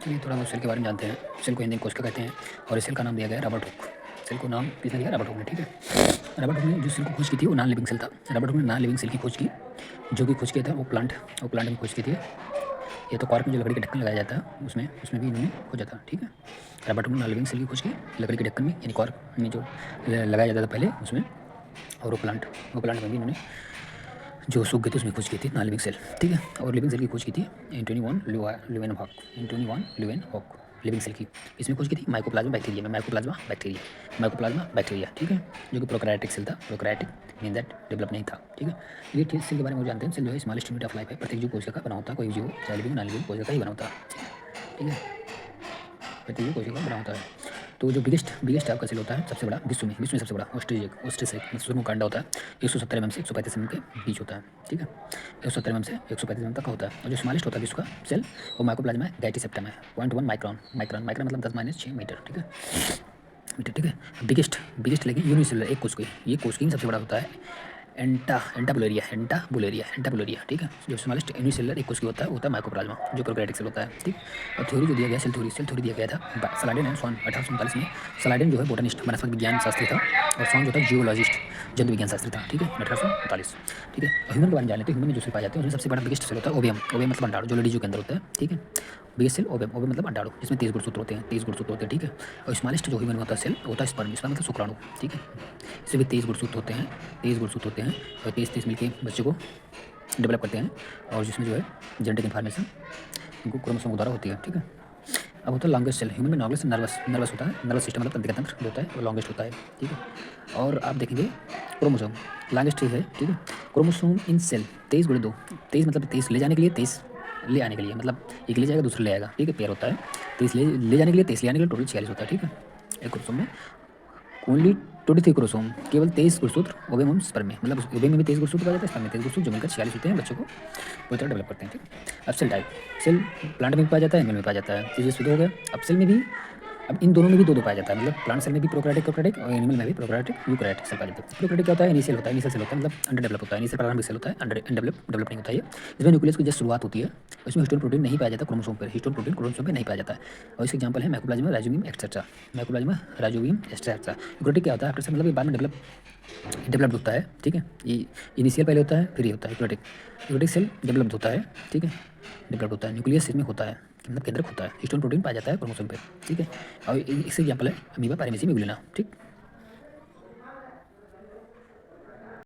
चलिए थोड़ा बहुत सेल के बारे में जानते हैं। सेल को हिंदी में कोशिका कहते हैं और इस सेल का नाम दिया गया है रबर्ट हुक। सेल को नाम किसने दिया? रबर्ट हुक ने, ठीक है। रबर्ट हुक ने जो सेल को खोज की थी वो नॉन लिविंग सेल था। रबर्ट हुक ने नॉन लिविंग सेल की खोज की, जो कि खोज किया था वो प्लांट में खोज की थी। ये तो कॉर्क में जो लकड़ी का ढक्कन लगाया जाता है उसमें भी इन्होंने खोजा था, ठीक है। रबर्ट हुक ने नॉन लिविंग सेल की खोज की लकड़ी के ढक्कन में, यानी कॉर्क में जो लगाया जाता था पहले उसमें, और वो प्लांट में भी इन्होंने जो सूख गए थे उसमें खोज की थी नॉन लिविंग सेल, ठीक है। और लिविंग सेल की खोज की थी Antonie van Leeuwenhoek living cell की। इसमें खोज की थी माइकोप्लाज्मा बैक्टीरिया, ठीक है, जो कि प्रोकैरियोटिक सेल था। प्रोकैरियोटिक मीन दैट डेवलप नहीं था, ठीक है। ये ठीक सेल के बारे में जानते हैं। सेल जो है स्मॉलेस्ट यूनिट ऑफ लाइफ है। प्रत्येक जीव कोशिका का बना होता है, कोई जीव चाहे लिविंग नॉन लिविंग कोशिका का ही बना होता है, ठीक है। प्रत्येक जीव कोशिका का बना होता है। तो जो बिगेस्ट आपका सेल होता है, सबसे बड़ा विश्व में सबसे बड़ा ऑस्ट्रिच मतलब कांडा होता है 170 mm से 135 mm के बीच होता है, ठीक है। 170 mm से 135 mm तक का होता है। और जो स्मॉलेस्ट होता है विश्व का सेल वो माइकोप्लाज्मा है, गाइटी सेप्टम है, 0.1 माइक्रोन मतलब 10-6 मीटर, ठीक है, ठीक है। बिगेस्ट लेकिन यूनिसेलुलर एक कोशिका, ये कोशिका में सबसे बड़ा होता है एंटाबुलेरिया, ठीक है। जो स्मॉलेस्ट यूनिसेलुलर एक कोशिका होता है माइकोप्लाज्मा, जो प्रोकैरियोटिक सेल होता है, ठीक। और थ्योरी जो दिया गया सेल थ्योरी दिया गया था सलाडेन एंड स्वान 1839 में। सलाडेन जो है बोटनिस्ट वनस्पति विज्ञान शास्त्री था, और स्वान जो था जियोलॉजिस्ट जंतु विज्ञान शास्त्री था, ठीक है, 1839, ठीक है। ह्यूमन के बारे में जान लेते हैं। ह्यूमन में जो सेल पाए जाते हैं उसमें सबसे बड़ा बिगेस्ट सेल होता है ओवियम मतलब अंडाणु, जो लेडीजों के अंदर होता है, ठीक है। बिगेस्ट सेल ओवियम मतलब अंडाणु, जिसमें 23 गुणसूत्र होते हैं, ठीक है। और स्मॉलेस्ट जो ह्यूमन में होता है सेल होता है स्पर्म मतलब शुक्राणु, ठीक है। इसमें भी 23 गुणसूत्र होते हैं और 23 मिलके बच्चे को डेवलप करते हैं, और जिसमें जो है जेनेटिक इन्फॉर्मेशन इनको क्रोमोसोम के द्वारा होती है, ठीक है। अब होता है लॉन्गेस्ट सेल। ह्यूमन में लॉन्गेस्ट नर्वस होता है, नर्वस सिस्टम मतलब तंत्रिका तंत्र जो होता है वो लॉन्गेस्ट होता है, ठीक है। और आप देखेंगे क्रोमोसोम लॉन्गेस्ट है, ठीक है। क्रोमोसोम इन सेल 23 × 2, 23 मतलब 23 ले जाने के लिए, 23 ले आने के लिए, मतलब एक ले जाएगा दूसरा ले आएगा, ठीक है, पेयर होता है। 23 ले जाने के लिए, 23 ले आने के लिए टोटल 46 होता है, ठीक है। एक क्रोमोसोम में ओनली 23 क्रोमोसोम, केवल 23 गुणसूत्र ओवियम और स्पर्म में, मतलब ओवियम में भी 23 गुणसूत्र पाए जाते हैं, स्पर्म में 23 गुणसूत्र, जो मिलकर 46 होते हैं, बच्चों को पूरी तरह डेवलप करते हैं, ठीक। अब सेल टाइप, सेल प्लांट में भी पाया जाता है, एनिमल में पाया जाता है, चीज़ें शुरू हो गया। अब सेल में भी, अब इन दोनों में भी दो पाया जाता है, मतलब प्लांट सेल में भी प्रोकैरियोटिक और एनिमल में भी प्रोकैरियोटिक यूकैरियोटिक सेल पाया जाता है। प्रोकैरियोटिक क्या होता है? इनिशियल सेल होता है, मतलब अंडर डेवलप होता है। इनिशियल प्रारंभिक सेल होता है, अंडर डेवलप नहीं होता है। इसमें न्यूक्लियस की जस्ट शुरुआत होती है। इसमें हिस्टोन प्रोटीन नहीं पाया जाता क्रोमोसोम पर, नहीं पाया जाता है। और इसके एग्जांपल है माइकोप्लाज्मा, राइजोबियम एक्सेट्रा। यूकैरियोटिक क्या होता है? आफ्टर सेल मतलब ये बाद में डेवलप्ड होता है, ठीक है। ये इनिशियल पहले होता है, फिर ये होता है यूकैरियोटिक सेल डेवलप्ड होता है, ठीक है, डेवलप्ड होता है। न्यूक्लियस इसमें होता है, मतलब केंद्रक होता है। हिस्टोन प्रोटीन पाया जाता है क्रोमोसोम पे, ठीक है। और इससे एग्जांपल है अमीबा, पैरामीशियम, इग्लूना, ठीक।